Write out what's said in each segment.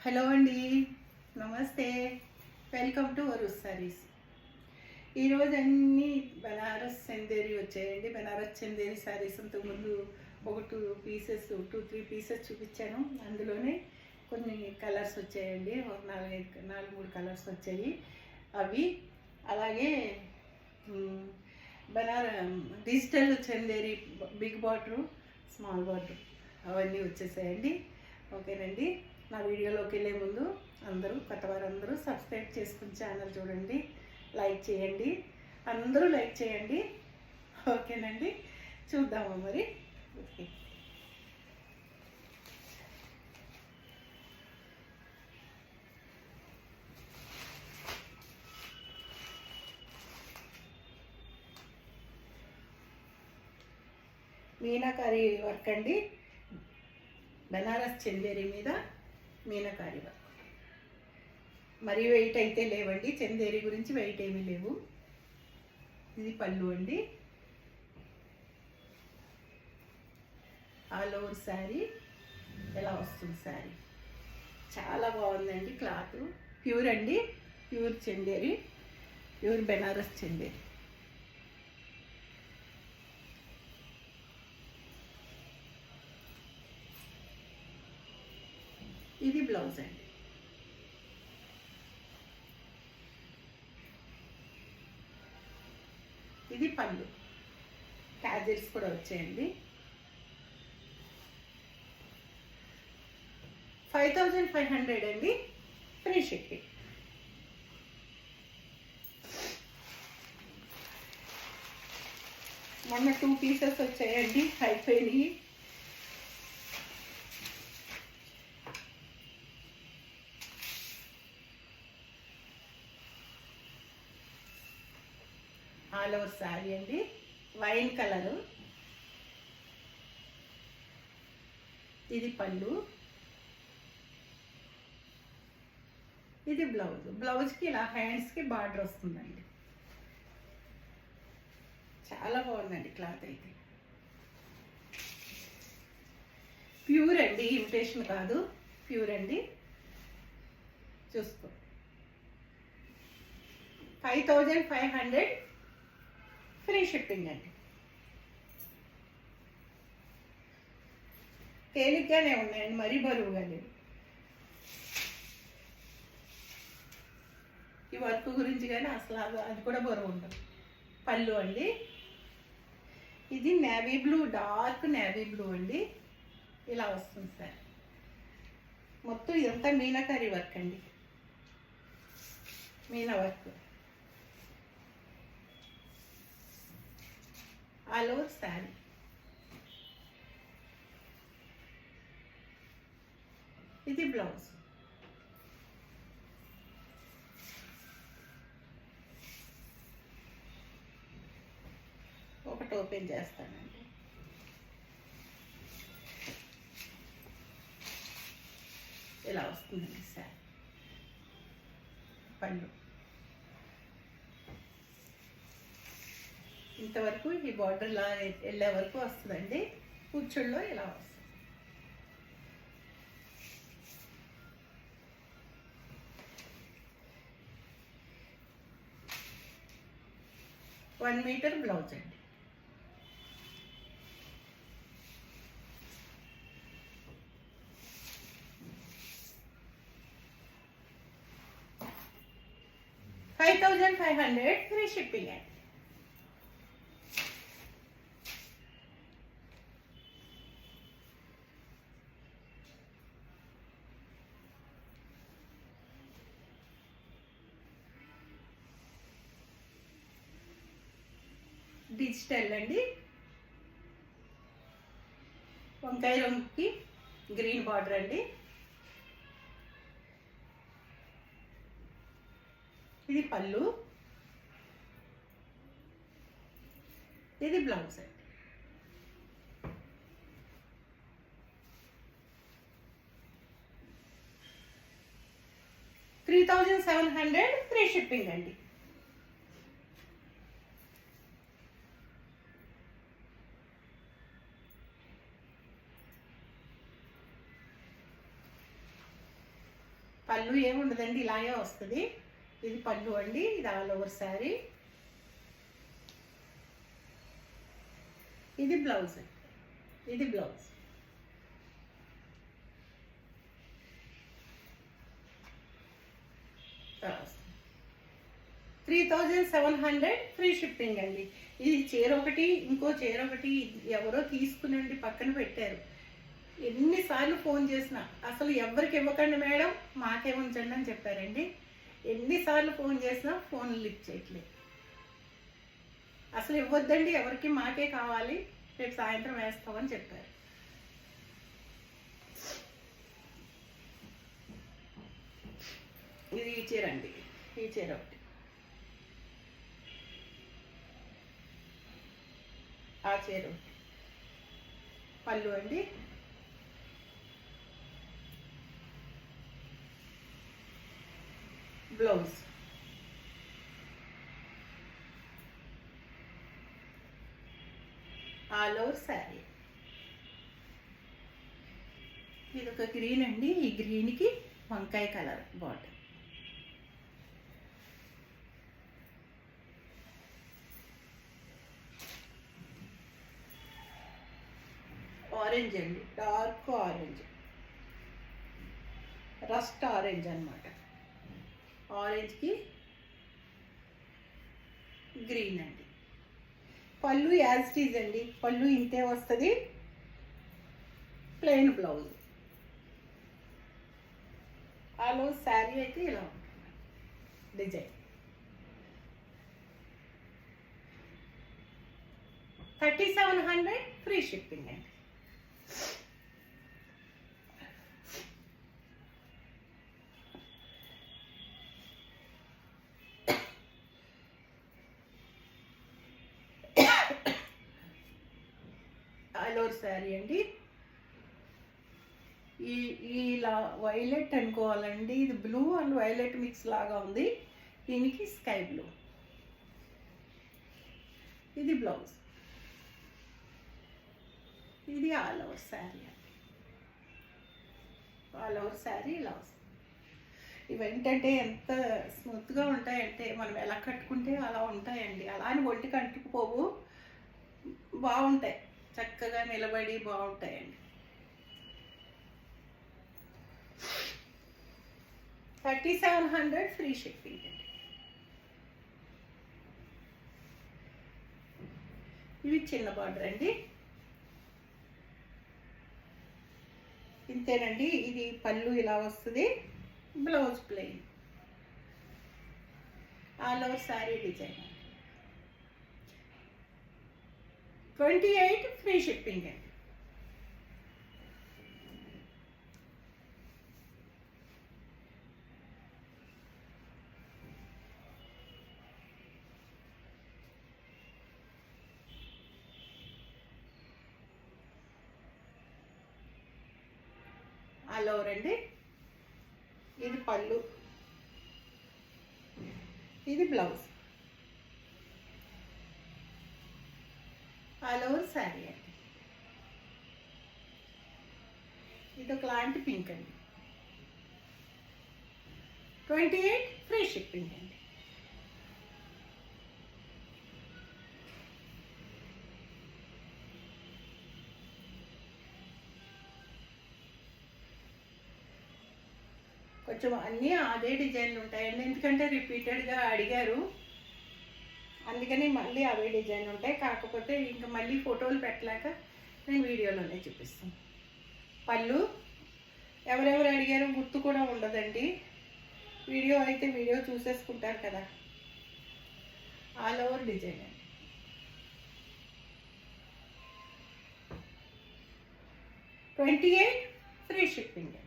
Hello అండి, namaste. Welcome to Varus saris. ఈరోజు అన్నీ బనారస్ చందేరి వచ్చాయండి. బనారస్ చందేరి సారీస్ అంతకుముందు ఒక టూ త్రీ పీసెస్ చూపించాను. అందులోనే కొన్ని కలర్స్ వచ్చాయండి. ఒక నాలుగు మూడు కలర్స్ వచ్చాయి. అవి అలాగే digital Chanderi big border, small border అవన్నీ వచ్చేసాయండి. ఓకేనండి. నా వీడియోలోకి వెళ్ళే ముందు కొత్త వారందరూ సబ్స్క్రైబ్ చేసుకుని ఛానల్ చూడండి, లైక్ చేయండి, అందరూ లైక్ చేయండి. ఓకేనండి, చూద్దాము మరి. ఓకే, మీనాకారి వర్క్ అండి. బనారస్ చందేరి మీద మీనాకారి వర్క్. మరి వెయిట్ అయితే లేవండి, చందేరి గురించి వెయిట్ ఏమీ లేవు. ఇది పళ్ళు అండి. ఆల్ ఓవర్ శారీ ఎలా వస్తుంది శారీ, చాలా బాగుందండి. క్లాత్ ప్యూర్ అండి, ప్యూర్ చందేరి, ప్యూర్ బెనారస్ చందేరి. ఇది బ్లౌజ్ అండి. ఇది పళ్ళు, ట్యాజిల్స్ కూడా వచ్చాయండి. 5500 అండి, ఫ్రీ షిప్పింగ్. మొన్న 2 పీసెస్ వచ్చాయండి, అయిపోయినాయి. ఆల్ ఓవర్ శారీ అండి, వైన్ కలరు. ఇది పళ్ళు, ఇది బ్లౌజ్. బ్లౌజ్కి ఇలా హ్యాండ్స్కి బార్డర్ వస్తుందండి. చాలా బాగుందండి క్లాత్ అయితే. ప్యూర్ అండి, ఇమిటేషన్ కాదు, ప్యూర్ అండి. చూసుకో, 5500 ఫ్రీ షిప్పింగ్ అండి. తేలిగ్గానే ఉన్నాయండి, మరీ బరువుగా లేవు. ఈ వర్క్ గురించి కానీ అసలు అది కూడా బరువు ఉండదు. పళ్ళు అండి, ఇది navy blue, dark navy blue అండి. ఇలా వస్తుంది సార్. మొత్తం ఇదంతా మీనాకారి వర్క్ అండి, Meena work. All over sari. ఇది బ్లౌజ్. ఒకటి ఓపెన్ చేస్తానండి. ఇలా వస్తుందండి శారీ. పళ్ళు ఇంతవరకు ఈ బార్డర్లా వెళ్ళే వరకు వస్తుందండి. కూర్చుల్లో ఇలా వస్తుంది. వన్ మీటర్ బ్లౌజ్ అండి. $5500 ఫ్రీ షిప్పింగ్ అండి. డిజిటల్ అండి, వంకాయ రంగుకి గ్రీన్ బార్డర్ అండి. ఇది పళ్ళు, ఇది బ్లౌజ్ అండి. $3700 ఫ్రీ షిప్పింగ్ అండి. పళ్ళు ఏముండదండి, ఇలాగే వస్తుంది. ఇది పళ్ళు అండి, ఇది ఆల్ ఓవర్ శారీ. ఇది బ్లౌజ్, ఇది బ్లౌజ్. తర్వాత 3700 ఫ్రీ షిప్పింగ్ అండి. ఇది చీర ఒకటి, ఇంకో చీర ఒకటి ఎవరో తీసుకునండి పక్కన పెట్టారు. ఎన్నిసార్లు ఫోన్ చేసినా అసలు ఎవరికి ఇవ్వకండి మేడం, మాకే ఉంచండి అని చెప్పారండి. ఎన్నిసార్లు ఫోన్ చేసినా ఫోన్లు లిఫ్ట్ చేయట్లేదు. అసలు ఇవ్వద్దండి ఎవరికి, మాకే కావాలి, రేపు సాయంత్రం వేస్తామని చెప్పారు. ఇది ఈ చీర అండి, ఈ చీర ఒకటి, ఆ చీర ఒకటి. పళ్ళు అండి, బ్లౌజ్. All over sari. ఇది ఒక గ్రీన్ అండి, ఈ గ్రీన్కి వంకాయ కలర్ బార్డర్. ఆరెంజ్ అండి, డార్క్ ఆరెంజ్, రస్ట్ ఆరెంజ్ అనమాట. ఆరెంజ్కి గ్రీన్ అండి. పళ్ళు యాజ్ టీజ్ అండి, పళ్ళు ఇంతే వస్తుంది, plain blouse. All over sari అయితే ఇలా ఉంటుంది డిజైన్. 3700 ఫ్రీ షిప్పింగ్ అండి. ఆల్ ఓవర్ శారీ అండి. ఇలా వైలెట్ అనుకోవాలండి, ఇది బ్లూ అండ్ వైలెట్ మిక్స్ లాగా ఉంది. దీనికి స్కై బ్లూ. ఇది బ్లౌజ్, ఇది ఆల్ ఓవర్ శారీ అండి. ఆల్ ఓవర్ శారీ ఇలా వస్తుంది. ఇవేంటంటే ఎంత స్మూత్గా ఉంటాయంటే మనం ఎలా కట్టుకుంటే అలా ఉంటాయండి. అలా అని ఒంటికి అంటుకుపోవు, బాగుంటాయి, చక్కగా నిలబడి బాగుంటాయండి. 3700 ఫ్రీ షిప్పింగ్ అండి. ఇవి చిన్న బార్డర్ అండి, ఇంతేనండి. ఇది పళ్ళు ఇలా వస్తుంది, blouse plain. All over sari design. 28 free shipping అండి. ఆల్ ఓవర్ అండి. ఇది పళ్ళు, ఇది బ్లౌజ్. ఆల్ ఓవర్ శారీ అండి. ఇది ఒక లాంటి పింక్ అండి. 28 ఫ్రీ షిప్పింగ్ అండి. కొంచెం అన్నీ అదే డిజైన్లు ఉంటాయండి, ఎందుకంటే రిపీటెడ్గా అడిగారు, అందుకని మళ్ళీ అవే డిజైన్ ఉంటాయి. కాకపోతే ఇంకా మళ్ళీ ఫోటోలు పెట్టలేక నేను వీడియోలోనే చూపిస్తాను. పళ్ళు ఎవరెవరు అడిగారో గుర్తు కూడా ఉండదండి, వీడియో అయితే వీడియో చూసేసుకుంటారు కదా. ఆల్ ఓవర్ డిజైన్ అండి. 28 ఫ్రీ షిప్పింగ్ అండి.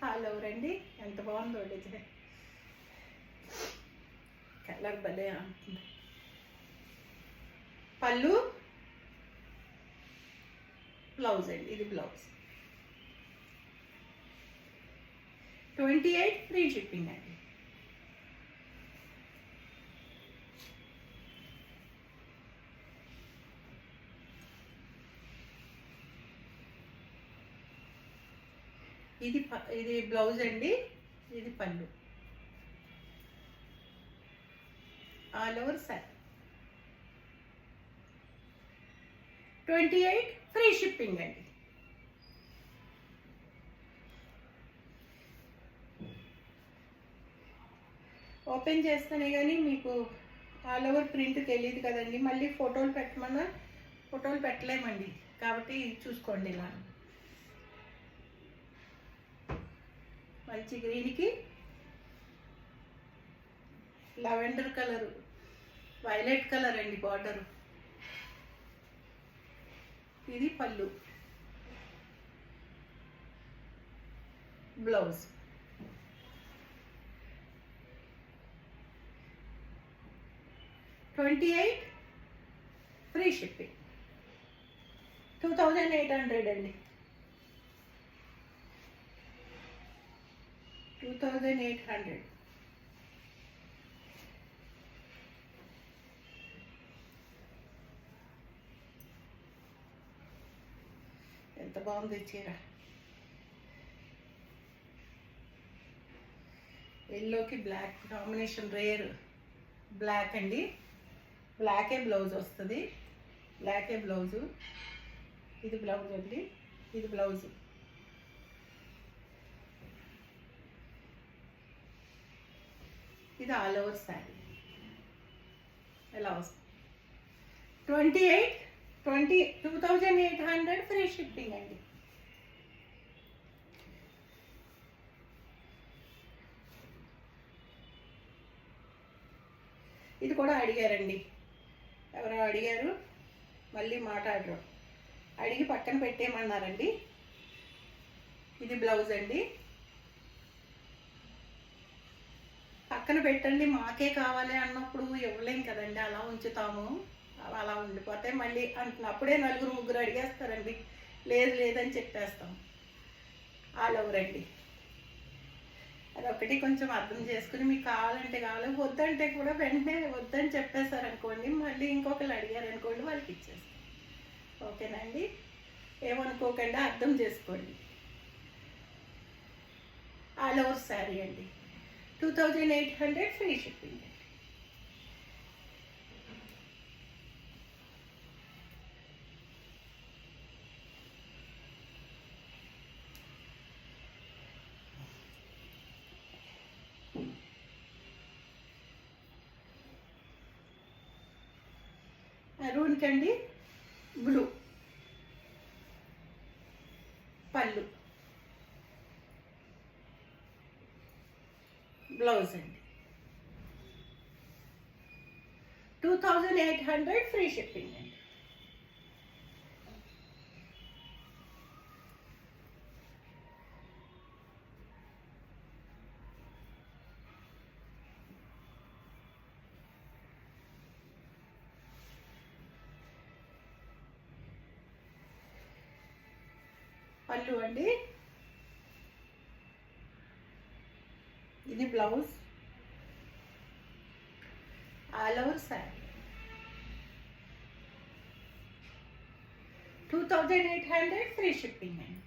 ఆల్ ఓవర్ అండి. ఎంత బాగుందో డిజైన్, కలర్ భలే ఉంటుంది. పళ్ళు, బ్లౌజ్ అండి, ఇది బ్లౌజ్. 28 ఫ్రీ షిప్పింగ్ అండి. ఇది బ్లౌజ్ అండి, ఇది పళ్ళు. All over sorry 28 free shipping అండి. ఓపెన్ చేస్తేనే కానీ మీకు ఆల్ ఓవర్ ప్రింట్ తెలియదు కదండి. మళ్ళీ ఫోటోలు పెట్టమన్నా ఫోటోలు పెట్టలేమండి, కాబట్టి చూసుకోండి. ఇలా మంచి గ్రీన్కి లెవెండర్ కలరు, వైలెట్ కలర్ అండి బార్డరు. ఇది పళ్ళు, బ్లౌజ్. $28 free shipping. 2800 అండి. 2800. ఎంత బాగుంది చీర. ఎల్లోకి బ్లాక్ కాంబినేషన్, రేర్ బ్లాక్ అండి. బ్లాకే బ్లౌజ్ వస్తుంది, బ్లాకే బ్లౌజు. ఇది బ్లౌజ్ అండి, ఇది బ్లౌజు. ఇది ఆల్ ఓవర్ శారీ ఎలా వస్తుంది. 2800 ఫ్రీ షిప్పింగ్ అండి. ఇది కూడా అడిగారండి, ఎవరో అడిగారు, మళ్ళీ మాట్లాడరు, అడిగి పక్కన పెట్టేయమన్నారండి. ఇది బ్లౌజ్ అండి. పక్కన పెట్టండి, మాకే కావాలి అన్నప్పుడు ఇవ్వలేం కదండి, అలా ఉంచుతాము. అలా ఉండిపోతే మళ్ళీ అప్పుడే నలుగురు ముగ్గురు అడిగేస్తారండి, లేదు లేదని చెప్పేస్తాం. ఆల్ ఓవర్ అండి. అదొకటి కొంచెం అర్థం చేసుకుని మీకు కావాలంటే కావాలి, వద్దంటే కూడా వెంటనే వద్దని చెప్పేశారనుకోండి, మళ్ళీ ఇంకొకరు అడిగారు అనుకోండి, వాళ్ళకి ఇచ్చేస్తాం. ఓకేనండి, ఏమనుకోకుండా అర్థం చేసుకోండి. ఆల్ ఓవర్ శారీ అండి. 2800 ఫ్రీ షిప్పింగ్. మెరూన్ కండి, బ్లూ పళ్ళు, బ్లౌజ్ అండి. 2800 ఫ్రీ షిప్పింగ్ అండి. పళ్ళు అండి, ఇది blouse. All over sari 2800 free shipping అండి.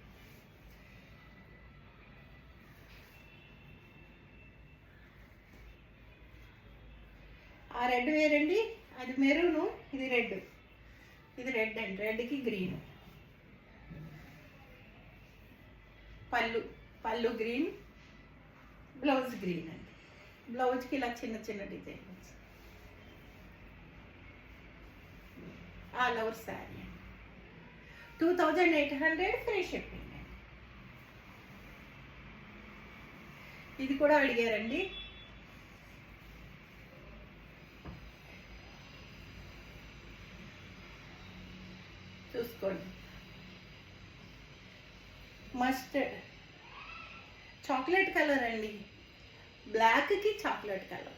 ఆ రెడ్ వేరండి, అది మెరూను, ఇది రెడ్. ఇది రెడ్ అండి, రెడ్కి గ్రీన్. పళ్ళు గ్రీన్, బ్లౌజ్ గ్రీన్ అండి. బ్లౌజ్కి ఇలా చిన్న చిన్న design. All over sari 2800 free shipping. ఇది కూడా అడిగారండి. చూసుకోండి. మస్టర్డ్ చాక్లెట్ కలర్ అండి, బ్లాక్కి చాక్లెట్ కలర్.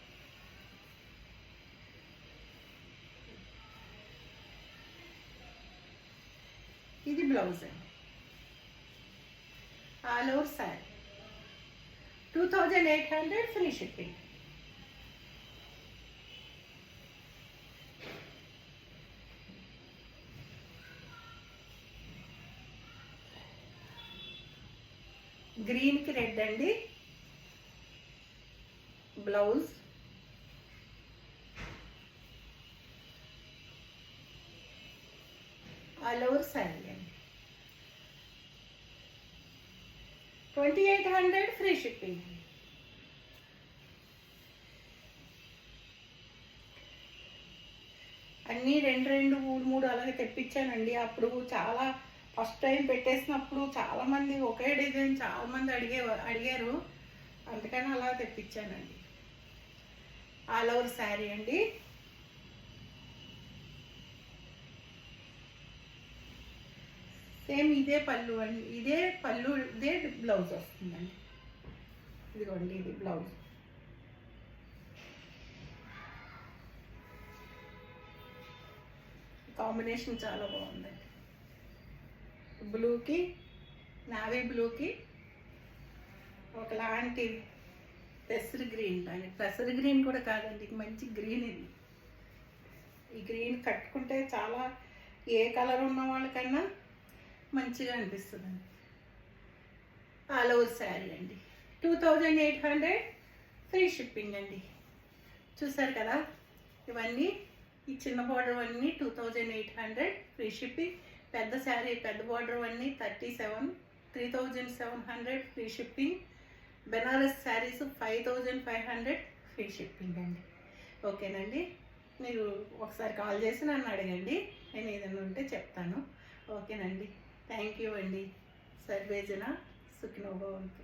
ఇది బ్లౌజ్ అండి. All over sari 2800 free shipping. గ్రీన్కి రెడ్ అండి. బ్లౌజ్ ఆల్ ఓవర్ శారీ అండి. 2800 ఫ్రీ షిప్పింగ్. అన్నీ 2 3 అలాగే తెప్పించానండి. అప్పుడు చాలా ఫస్ట్ టైం పెట్టేసినప్పుడు చాలామంది ఒకే డిజైన్ చాలామంది అడిగారు, అందుకని అలా తెప్పించానండి. ఆల్ ఓవర్ శారీ అండి. సేమ్ ఇదే పళ్ళు అండి, ఇదే పళ్ళు, ఇదే బ్లౌజ్ వస్తుందండి. ఇదిగోండి ఇది బ్లౌజ్. కాంబినేషన్ చాలా బాగుందండి. బ్లూకి నావీ బ్లూకి ఒకలాంటి పెసర్ గ్రీన్ లాంటి, పెసర్ గ్రీన్ కూడా కాదండి, మంచి గ్రీన్ ఇది. ఈ గ్రీన్ కట్టుకుంటే చాలా ఏ కలర్ ఉన్న వాళ్ళకన్నా మంచిగా అనిపిస్తుందండి. ఆల్ ఓవర్ శారీ అండి. 2800 ఫ్రీ షిప్పింగ్ అండి. చూసారు కదా, ఇవన్నీ ఈ చిన్న బార్డర్ అన్నీ 2800 ఫ్రీ షిప్పింగ్. పెద్ద శారీ పెద్ద బార్డర్ అన్నీ 3700 free shipping. Banaras sarees 5500 free shipping అండి. ఓకేనండి, మీరు ఒకసారి కాల్ చేసి నన్ను అడగండి, నేను ఏదైనా ఉంటే చెప్తాను. ఓకేనండి, థ్యాంక్ యూ అండి. సర్వేజన సుఖినో భవంతు.